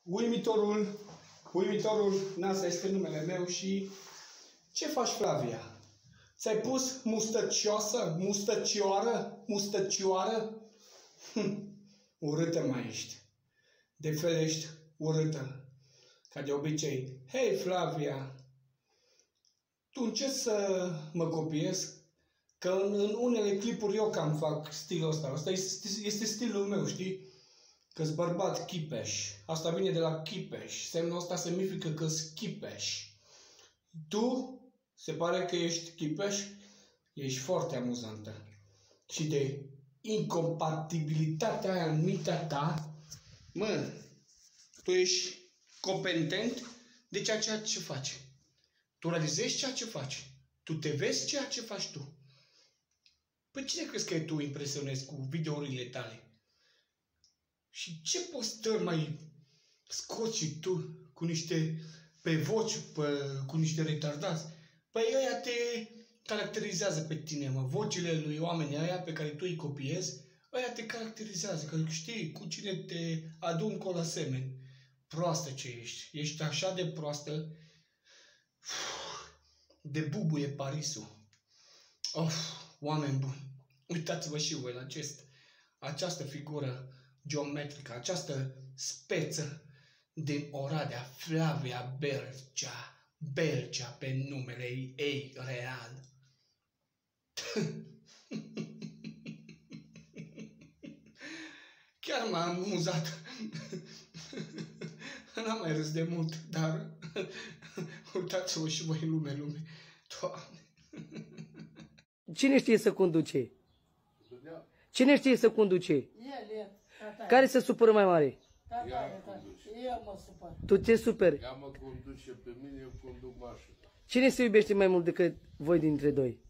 Uimitorul, Nasa este numele meu și ce faci, Flavia? Ți-ai pus mustăcioasă, mustăcioară? Urâtă mai ești. De fel ești urâtă. Ca de obicei. Hei, Flavia, tu încerci să mă copiezi? Că în unele clipuri eu cam fac stilul ăsta. Asta este stilul meu, știi? Că-s bărbat chipeș. Asta vine de la chipeș. Semnul ăsta semnifică că-s chipeș. Tu, se pare că ești chipeș, ești foarte amuzantă. Și de incompatibilitatea aia în mintea ta, tu ești competent de ceea ce faci. Tu realizezi ceea ce faci. Tu te vezi ceea ce faci tu. Păi cine crezi că tu impresionezi cu videourile tale? Și ce postări mai scoți și tu cu niște pe voci, cu niște retardați? Păi ăia te caracterizează pe tine, mă. Vocile lui oamenii ăia pe care tu îi copiezi, ăia te caracterizează, că știi cu cine te adun col asemeni. Proastă ce ești. Ești așa de proastă. De bubuie Parisul. Oameni buni. Uitați-vă și voi la această figură geometrică, această speță din Oradea, Flavia Belcea pe numele ei real. Chiar m-a amuzat. N-am mai râs de mult, dar uitați-vă și voi lume. Doamne. Cine știe să conduce? Cine știe să conduce? El, tata. Care se supără mai mare? Tata. Eu mă supăr. Tu te superi. Ea mă conduce pe mine, eu conduc mașina. Cine se iubește mai mult decât voi dintre doi?